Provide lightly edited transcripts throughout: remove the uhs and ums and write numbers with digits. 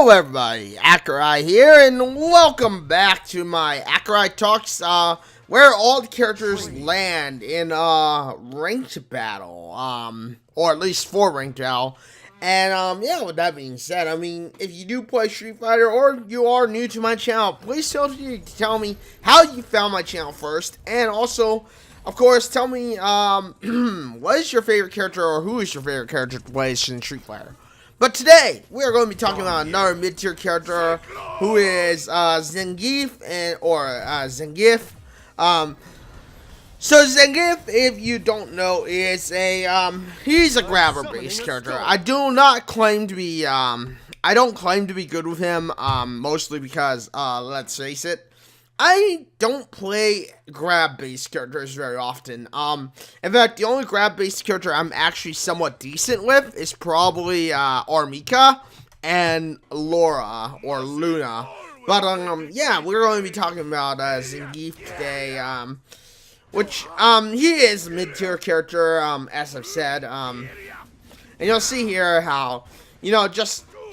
Hello everybody, Accureye here, and welcome back to my Accureye Talks, where all the characters land in ranked battle, or at least for ranked battle. And yeah, with that being said, I mean, if you do play Street Fighter or you are new to my channel, please feel free to tell me how you found my channel first, and also, of course, tell me what is your favorite character or who is your favorite character to play in Street Fighter. But today, we are going to be talking about another mid-tier character who is Zangief, Zangief. So Zangief, if you don't know, is he's a grabber-based character. I do not claim to be, I don't claim to be good with him, mostly because, let's face it, I don't play grab-based characters very often. In fact, the only grab-based character I'm actually somewhat decent with is probably, Armika and Laura, or Luna. But, yeah, we're going to be talking about, Zangief today, which, he is a mid-tier character, as I've said, and you'll see here how, you know,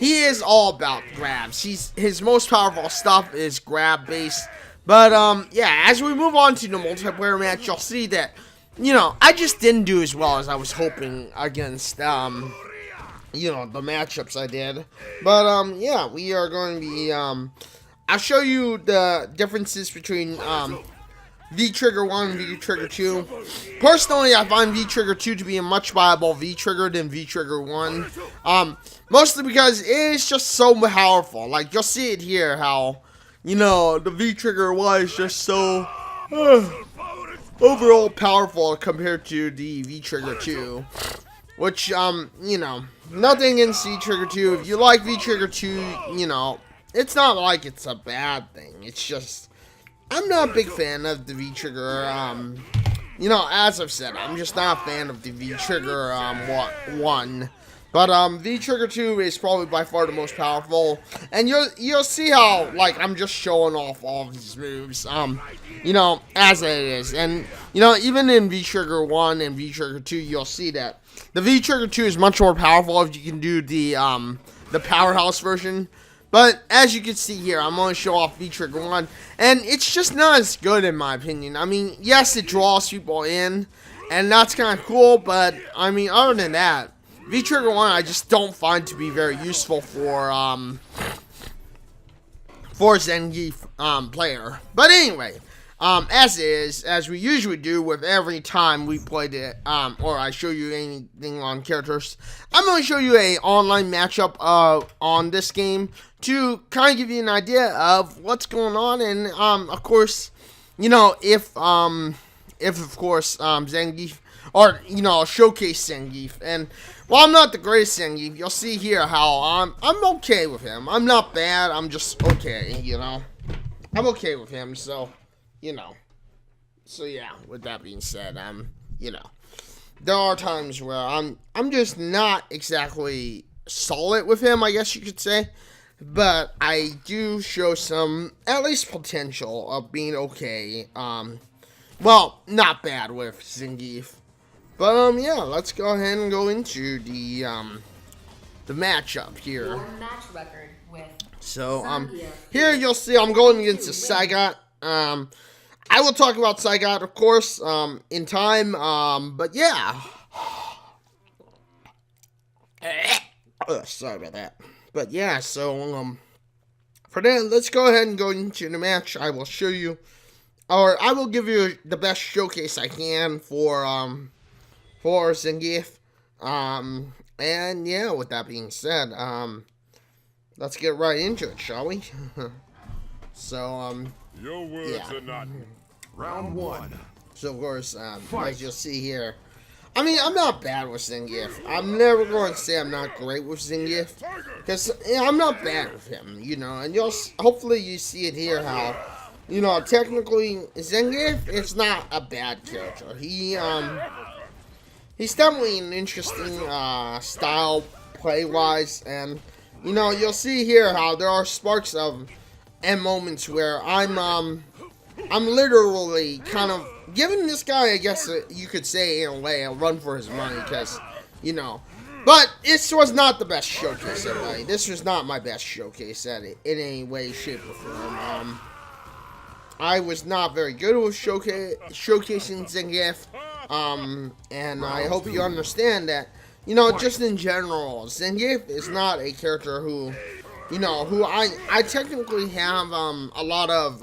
he is all about grabs. His most powerful stuff is grab-based. But, yeah, as we move on to the multiplayer match, you'll see that, you know, I just didn't do as well as I was hoping against, you know, the matchups I did. But, yeah, we are going to be, I'll show you the differences between, V-Trigger 1 and V-Trigger 2. Personally, I find V-Trigger 2 to be a much viable V-Trigger than V-Trigger 1. Mostly because it is just so powerful. Like, you'll see it here, how, you know, the V-Trigger 1 is just so overall powerful compared to the V-Trigger 2. Which, you know, nothing against V-Trigger 2. If you like V-Trigger 2, you know, it's not like it's a bad thing. It's just, I'm not a big fan of the V-Trigger, you know, as I've said, I'm just not a fan of the V-Trigger, 1. But, V-Trigger 2 is probably by far the most powerful, and you'll see how, like, I'm just showing off all of these moves, you know, as it is. And, you know, even in V-Trigger 1 and V-Trigger 2, you'll see that the V-Trigger 2 is much more powerful if you can do the powerhouse version. But, as you can see here, I'm going to show off V-Trigger 1, and it's just not as good in my opinion. I mean, yes, it draws people in, and that's kind of cool, but, I mean, other than that, V-Trigger 1 I just don't find to be very useful for Zangief, player. But anyway, as we usually do with every time we play it, or I show you anything on characters, I'm going to show you a online matchup, on this game to kind of give you an idea of what's going on, and, of course, you know, if of course, Zangief, or, you know, showcase Zangief. And while I'm not the greatest Zangief, you'll see here how I'm okay with him. I'm not bad, I'm just okay, you know. I'm okay with him, so, you know. So yeah, with that being said, you know, there are times where I'm just not exactly solid with him, I guess you could say. But I do show some, at least potential of being okay. Well, not bad with Zangief. But, yeah, let's go ahead and go into the matchup here. Your match record with so, here you'll see I'm going against the Sagat. I will talk about Sagat, of course, in time, but yeah. Sorry about that. But, yeah, so, for that, let's go ahead and go into the match. I will show you, or I will give you the best showcase I can for Zangief. And yeah, with that being said, let's get right into it, shall we? So, your words yeah. are not. Round 1. So, of course, as you'll see here, I mean, I'm not bad with Zangief. I'm never going to say I'm not great with Zangief, because, you know, I'm not bad with him, you know, and hopefully you see it here how, you know, technically, Zangief is not a bad character. He's definitely an interesting, style, play-wise, and, you know, you'll see here how there are sparks of, and moments where I'm literally kind of giving this guy, I guess you could say, in a way, a run for his money, because, you know, But this was not the best showcase, everybody. This was not my best showcase in any way, shape, or form. I was not very good with showcasing Zangief. And I hope you understand that, just in general, Zangief is not a character who I technically have, a lot of,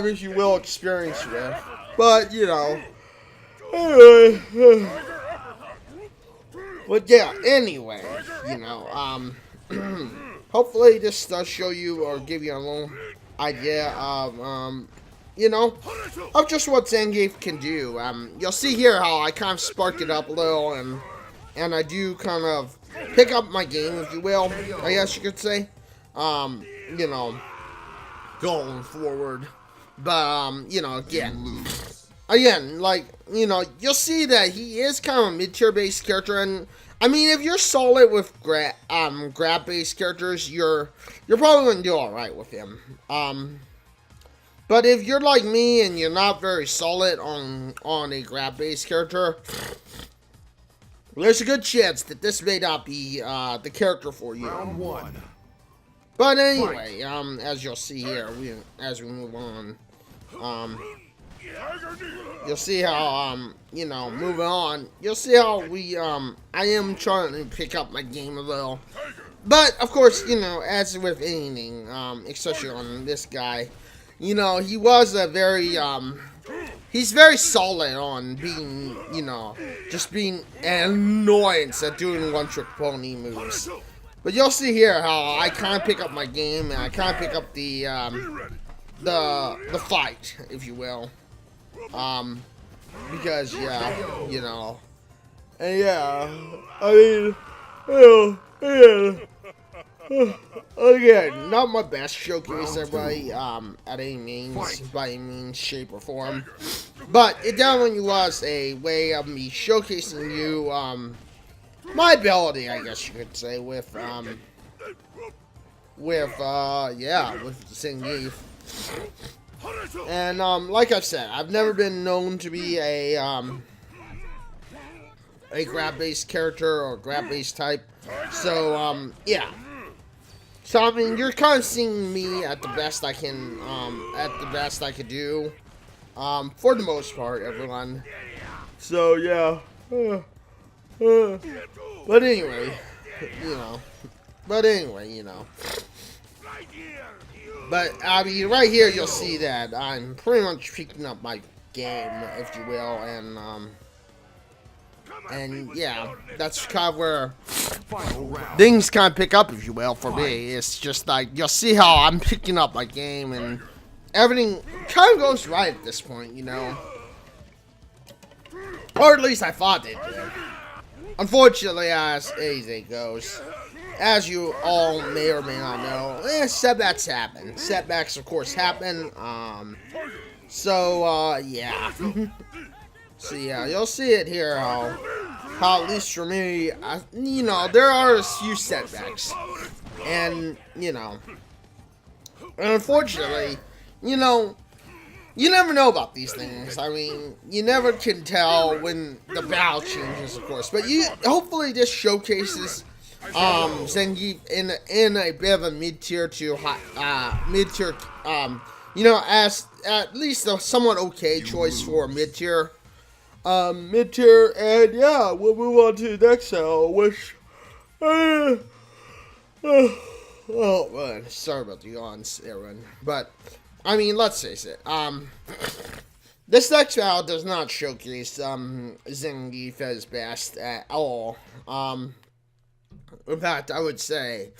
if you will, experience with. But, but yeah, anyway, hopefully this does show you or give you a little idea of, of just what Zangief can do. You'll see here how I kind of sparked it up a little, and I do kind of pick up my game, if you will, I guess you could say, going forward. But, again, like, you'll see that he is kind of a mid-tier based character, and I mean, if you're solid with grab based characters, you're probably gonna do alright with him. But if you're like me and you're not very solid on a grab based character, there's a good chance that this may not be the character for you. Round 1. But anyway, as you'll see here, as we move on, you'll see how, moving on, you'll see how I am trying to pick up my game a little. But, of course, as with anything, especially on this guy, he was a very, he's very solid on being, just being an annoyance at doing one-trick pony moves. But you'll see here how I kind of pick up my game, and I kind of pick up the fight, if you will. Because, yeah, and yeah, I mean, again, not my best showcase, everybody, at any means, by any means, shape, or form. But it definitely was a way of me showcasing you, my ability, I guess you could say, with Zangief. And, like I've said, I've never been known to be a grab-based character or grab-based type. So, yeah. So, I mean, you're kind of seeing me at the best I can, could do, for the most part, everyone. So, yeah. But anyway, But, I mean, right here you'll see that I'm pretty much picking up my game, if you will, and yeah, that's kind of where things kind of pick up, if you will, for me. It's just like, you'll see how I'm picking up my game, and everything kind of goes right at this point, Or at least I thought it did. Unfortunately, as it goes, as you all may or may not know, setbacks happen. Setbacks, of course, happen. So, yeah. So, yeah, you'll see it here, how at least for me, there are a few setbacks. And, and unfortunately, you never know about these things. I mean, you never can tell when the battle changes, of course. But hopefully this showcases Zangief in a bit of a mid-tier to mid-tier, as at least a somewhat okay choice for mid-tier. Mid-tier, and yeah, we'll move on to the next cell, which, oh man, sorry about the yawns, everyone, but, I mean, let's face it, this next battle does not showcase, Zangief as best at all. In fact, I would say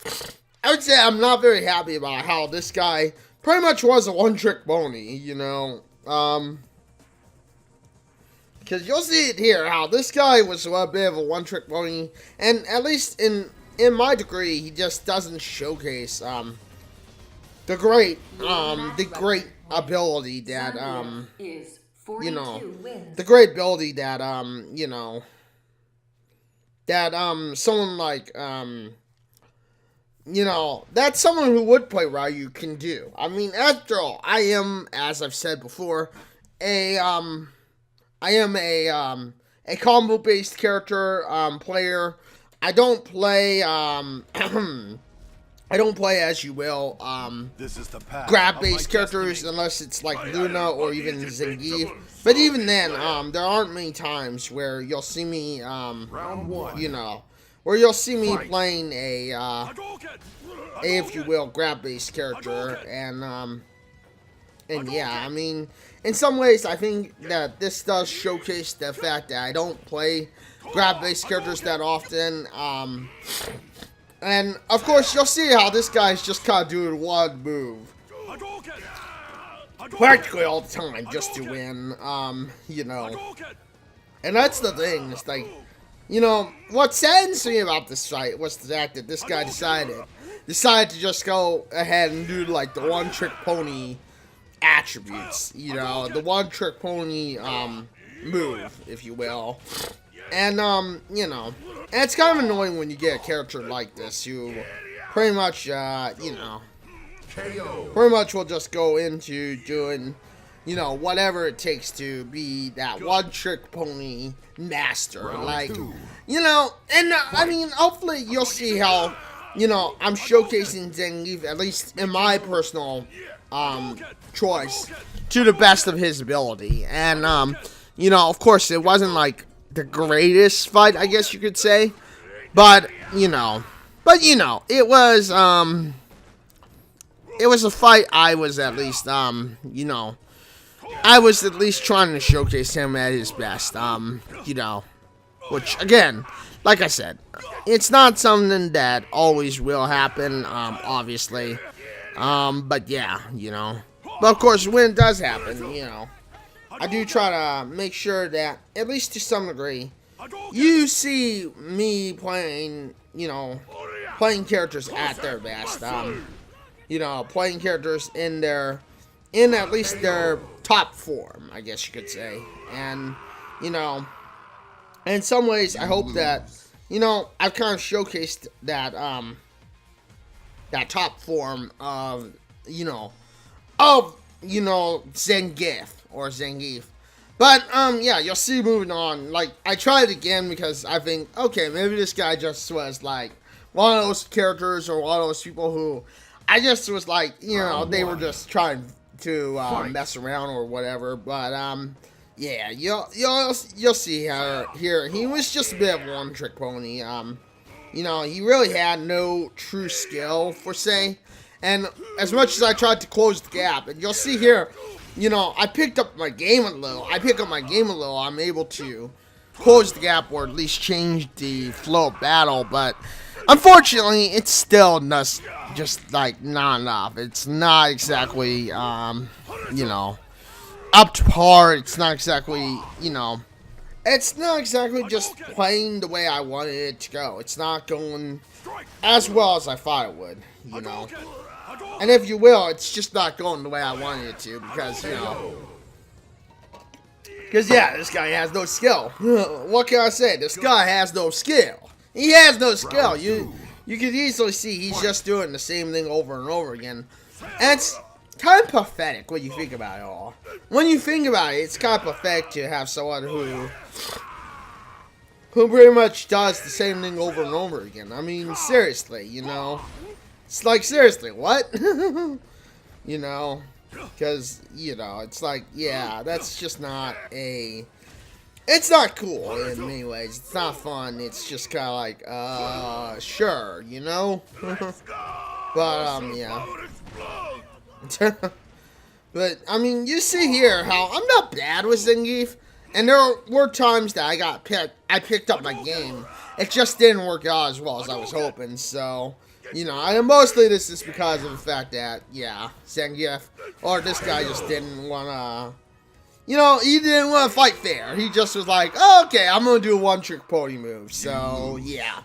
I'm not very happy about how this guy pretty much was a one-trick pony, because you'll see it here, how this guy was a bit of a one-trick pony, and at least in my degree, he just doesn't showcase, the great ability that, the great ability that, someone like, that someone who would play Ryu can do. I mean, after all, I am, as I've said before, a a combo-based character player. I don't play I don't play, as you will, grab-based characters unless it's like Luna or even Zangief. But even then, there aren't many times where you'll see me, Round 1. you know, where you'll see me playing if you will, grab-based character. And yeah, I mean, in some ways, I think that this does showcase the fact that I don't play grab-based characters that often. And, of course, you'll see how this guy's just kind of doing one move practically all the time just to win, you know. And that's the thing, it's like, you know, what saddens me about this fight was the fact that this guy decided to just go ahead and do, like, the one-trick pony attributes, you know, the one-trick pony, move, if you will. And, you know, and it's kind of annoying when you get a character like this who pretty much, you know, pretty much will just go into doing, you know, whatever it takes to be that one-trick pony master. Like, you know, and, I mean, hopefully you'll see how, you know, I'm showcasing Zangief, at least in my personal, choice, to the best of his ability. And, you know, of course, it wasn't, like, the greatest fight, I guess you could say, but you know, it was a fight I was at least, you know, I was at least trying to showcase him at his best, you know, which again, like I said, it's not something that always will happen, obviously, but yeah, you know, but of course, when it does happen, you know, I do try to make sure that, at least to some degree, you see me playing, you know, playing characters at their best. You know, playing characters in at least their top form, I guess you could say. And, you know, in some ways, I hope that, you know, I've kind of showcased that, that top form of, you know, Zangief. Or Zangief. But, yeah, you'll see moving on. Like, I tried again because I think, okay, maybe this guy just was, like, one of those characters or one of those people who I just was like, you know, they were just trying to mess around or whatever. But, yeah, you'll see how here, he was just a bit of a one-trick pony. You know, he really had no true skill, per se. And as much as I tried to close the gap, and you'll see here, you know, I picked up my game a little. I'm able to close the gap or at least change the flow of battle. But unfortunately, it's still just like not enough. It's not exactly, you know, up to par. It's not exactly, you know, it's not exactly just playing the way I wanted it to go. It's not going as well as I thought it would, you know. And if you will, it's just not going the way I wanted it to because, you know, because, yeah, this guy has no skill. What can I say? This guy has no skill. He has no skill. You can easily see he's just doing the same thing over and over again. And it's kind of pathetic when you think about it all. When you think about it, it's kind of pathetic to have someone who pretty much does the same thing over and over again. I mean, seriously, you know. It's like, seriously, what? You know, because, you know, it's like, yeah, that's just not it's not cool in many ways. It's not fun. It's just kind of like, sure, you know? But, yeah. But, I mean, you see here how I'm not bad with Zangief, and there were times that I picked up my game. It just didn't work out as well as I was hoping, so... You know, and mostly this is because of the fact that, yeah, Zangief, or this guy just didn't want to, you know, he didn't want to fight fair. He just was like, oh, okay, I'm going to do a one-trick pony move, so, yeah.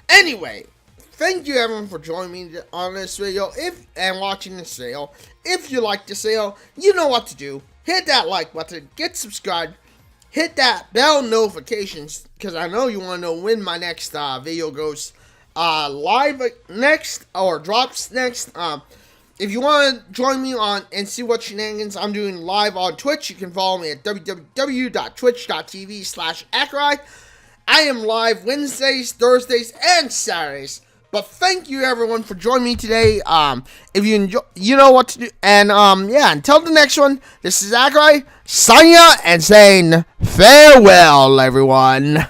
Anyway, thank you, everyone, for joining me on this video, and watching this video. If you like this video, you know what to do. Hit that like button, get subscribed, hit that bell notifications, because I know you want to know when my next video goes live next, or drops next. if you want to join me on and see what shenanigans I'm doing live on Twitch, you can follow me at www.twitch.tv/Accureye. I am live Wednesdays, Thursdays, and Saturdays. But thank you everyone for joining me today. If you enjoy, you know what to do. And yeah, until the next one, this is Accureye signing out and saying farewell, everyone.